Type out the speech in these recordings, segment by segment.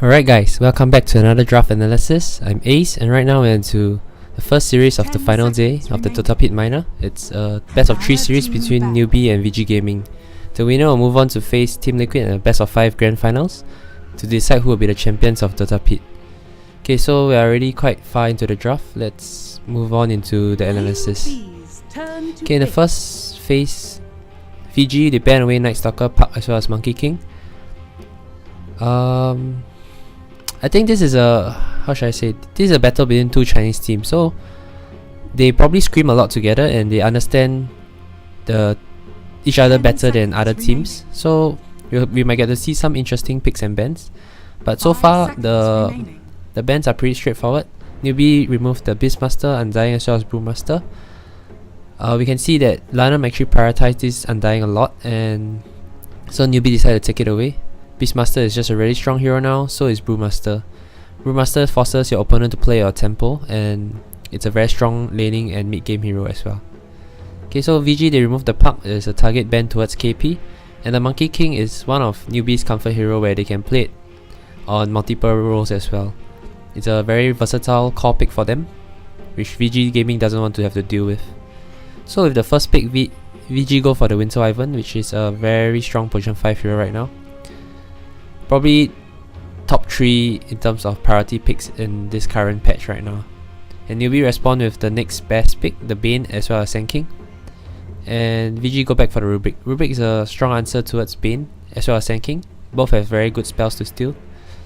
Alright guys, welcome back to another draft analysis. I'm Ace and right now we're into the first series of the final day of the Dota Pit Minor. It's a best of 3 series between Newbee and VG Gaming. The winner will move on to face Team Liquid in a best of 5 grand finals to decide who will be the champions of Dota Pit. Okay, so we are already quite far into the draft. Let's move on into the analysis. Okay, in the first phase, VG they ban away Night Stalker, Puck as well as Monkey King. I think this is a, how should I say, this is a battle between two Chinese teams, so they probably scream a lot together and they understand each other better than other teams, so we might get to see some interesting picks and bans. But so far the bans are pretty straightforward. Newbee removed the Beastmaster, Undying as well as Brewmaster. We can see that Lanham actually prioritized this Undying a lot, and so Newbee decided to take it away. Beastmaster is just a really strong hero now, so is Brewmaster. Brewmaster forces your opponent to play your tempo, and it's a very strong laning and mid game hero as well. Okay, so VG they removed the Puck as a target ban towards KP, and the Monkey King is one of Newbee's comfort hero where they can play it on multiple roles as well. It's a very versatile core pick for them, which VG Gaming doesn't want to have to deal with. So with the first pick, VG go for the Winter Wyvern, which is a very strong position 5 hero right now. Probably top 3 in terms of priority picks in this current patch right now. And Newbee respond with the next best pick, the Bane as well as Sand King. And VG go back for the Rubik. Rubik is a strong answer towards Bane as well as Sand King. Both have very good spells to steal.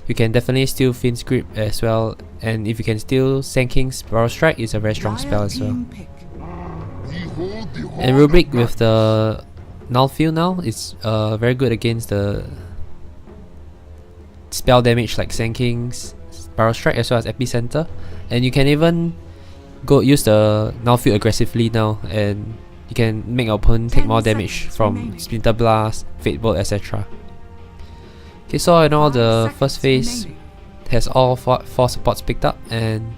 You can definitely steal Finn's Grip as well, and if you can steal Sand King's Barrel Strike, it's a very strong spell as well. And Rubik with the Null Field now is very good against the spell damage like Sand King's Barrel Strike as well as Epicenter, and you can even go use the Null Field aggressively now, and you can make your opponent take more damage from Splinter Blast, Fate Bolt, etc. Okay, so in all, the first phase has all 4 supports picked up and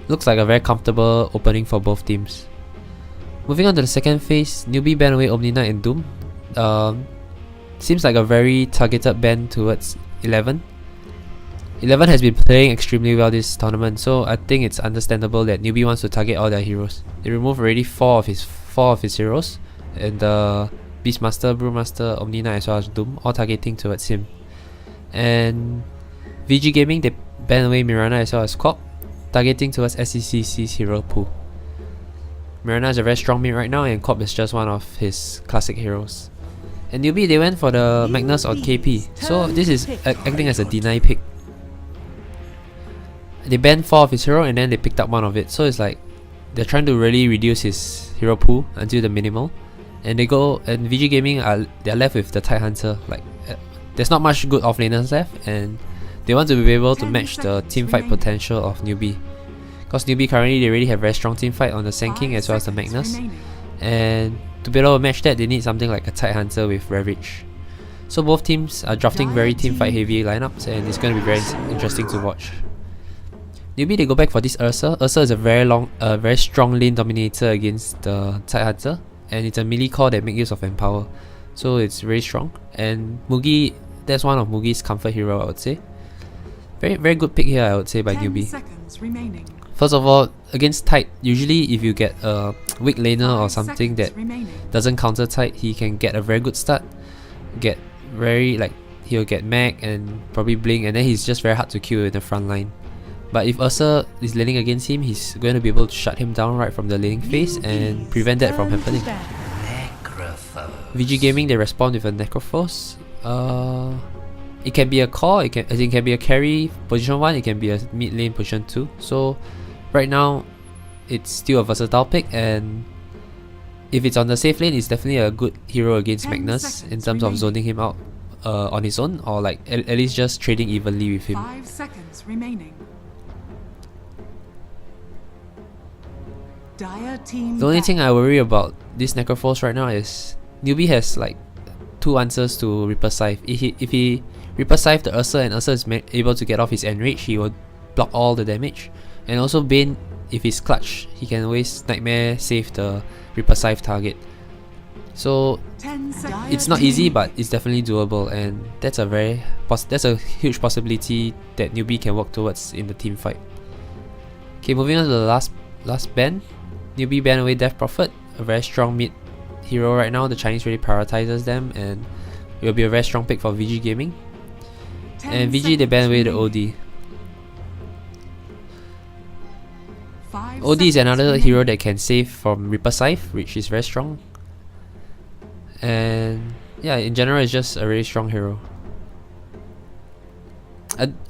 looks like a very comfortable opening for both teams. Moving on to the second phase, Newbee ban away Omni Knight and Doom. Seems like a very targeted ban towards 11. 11 has been playing extremely well this tournament, so I think it's understandable that Newbee wants to target all their heroes. They removed already 4 of his heroes, and the Beastmaster, Brewmaster, Omni Knight as well as Doom, all targeting towards him. And VG Gaming they ban away Mirana as well as Corp, targeting towards SCCC's hero pool. Mirana is a very strong mid right now, and Corp is just one of his classic heroes. And Newbee they went for the Magnus on KP, so this is acting as a deny pick. They banned 4 of his hero and then they picked up 1 of it, so it's like they're trying to really reduce his hero pool until the minimal. And they go, and VG Gaming they're left with the Tide Hunter. Like there's not much good offlaners left, and they want to be able to match the team fight potential of Newbee. Because Newbee currently they already have very strong team fight on the Sand King as well as the Magnus, and to be able to match that, they need something like a Tide Hunter with Ravage. So both teams are drafting very team fight heavy lineups, and it's going to be very interesting to watch. Newbee they go back for this Ursa. Ursa is a very strong lane dominator against the Tide Hunter, and it's a melee core that makes use of Empower, so it's very strong. And Mugi, that's one of Mugi's comfort hero, I would say. Very good pick here, I would say, by Newbee. First of all, against Tide, usually if you get a weak laner or something that doesn't counter Tide, he can get a very good start. He'll get Mag and probably Blink, and then he's just very hard to kill in the front line. But if Ursa is laning against him, he's going to be able to shut him down right from the laning phase and prevent that from happening. VG Gaming they respond with a Necrophos. It can be a core, it can be a carry position 1, it can be a mid lane position 2. So right now it's still a versatile pick, and if it's on the safe lane, it's definitely a good hero against Magnus in terms of zoning him out on his own, or like at least just trading evenly with him. 5 seconds remaining. The only thing I worry about this Necrophos right now is Newbee has like 2 answers to Reaper Scythe. If he Reaper Scythe the Ursa and Ursa is able to get off his Enrage, he will block all the damage. And also Bane, if he's clutch, he can always Nightmare save the Reaper Scythe target. So it's not easy, but it's definitely doable, and that's a huge possibility that Newbee can work towards in the team fight. Okay, moving on to the last ban. Newbee ban away Death Prophet, a very strong mid hero right now. The Chinese really prioritizes them, and it will be a very strong pick for VG Gaming. And VG, they ban away the OD. OD is another hero that can save from Reaper Scythe, which is very strong. And yeah, in general, it's just a really strong hero.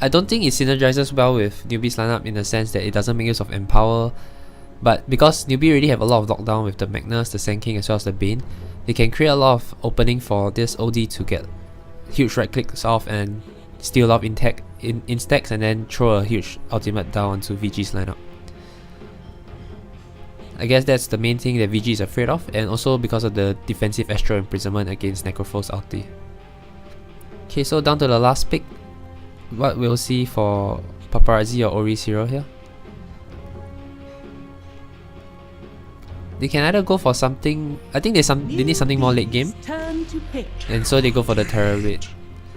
I don't think it synergizes well with Newbee's lineup in the sense that it doesn't make use of Empower, but because Newbee already have a lot of lockdown with the Magnus, the Sand King, as well as the Bane, they can create a lot of opening for this OD to get huge right clicks off and steal off in stacks, and then throw a huge ultimate down onto VG's lineup. I guess that's the main thing that VG is afraid of, and also because of the defensive Astral Imprisonment against Necrophos ulti. Okay, so down to the last pick. What we'll see for Paparazzi or Ori's hero here. They can either go for something, I think they need something more late game, and so they go for the Terrorblade.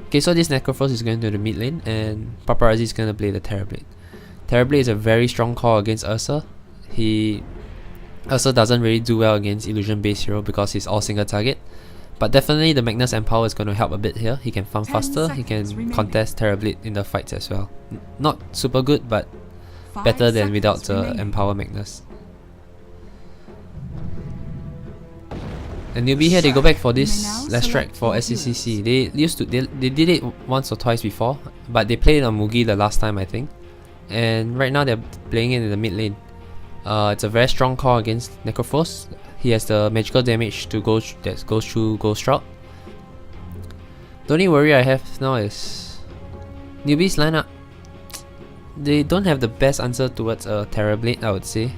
Okay, so this Necrophos is going to the mid lane, and Paparazzi is going to play the Terrorblade. Terrorblade is a very strong call against Ursa. Ursa doesn't really do well against illusion based hero because he's all single target. But definitely the Magnus Empower is going to help a bit here. He can farm faster, he can contest Terrorblade in the fights as well. Not super good, but better than without the Empower Magnus. And Newbee here, they go back for this last track for SCCC. They did it once or twice before, but they played on Mugi the last time, I think. And right now they're playing it in the mid lane. It's a very strong call against Necrophos. He has the magical damage that goes through Ghost Shroud. The only worry I have now is Newbee's lineup. They don't have the best answer towards a Terrorblade, I would say.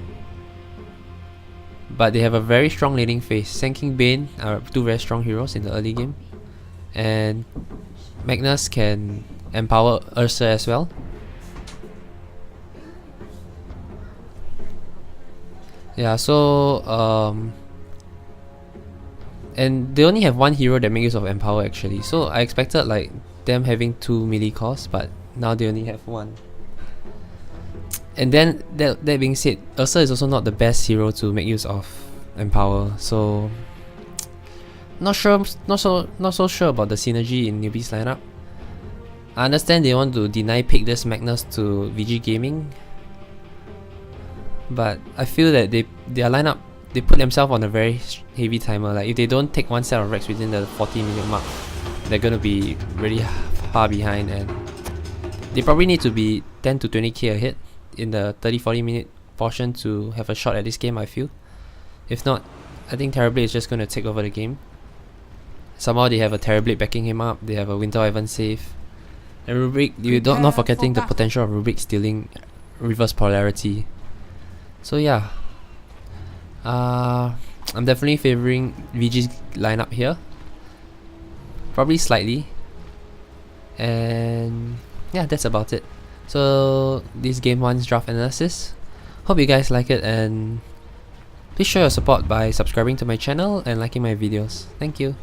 But they have a very strong laning phase. Sand King, Bane are two very strong heroes in the early game. And Magnus can empower Ursa as well. Yeah, so and they only have one hero that makes use of Empower actually. So I expected like them having 2 melee cores, but now they only have 1. And then that being said, Ursa is also not the best hero to make use of Empower. So not so sure about the synergy in Newbee's lineup. I understand they want to deny pick this Magnus to VG Gaming, but I feel that their lineup, they put themselves on a very heavy timer. Like if they don't take one set of Rex within the 40-minute mark, they're gonna be really far behind, and they probably need to be 10 to 20k ahead in the 30-40 minute portion to have a shot at this game, I feel. If not, I think Terrorblade is just gonna take over the game. Somehow they have a Terrorblade backing him up, they have a Winter Wyvern save, and Rubik, not forgetting the potential of Rubik stealing reverse polarity. So yeah, I'm definitely favoring VG's lineup here, probably slightly, and yeah, that's about it. So this game 1's draft analysis. Hope you guys like it, and please show your support by subscribing to my channel and liking my videos. Thank you.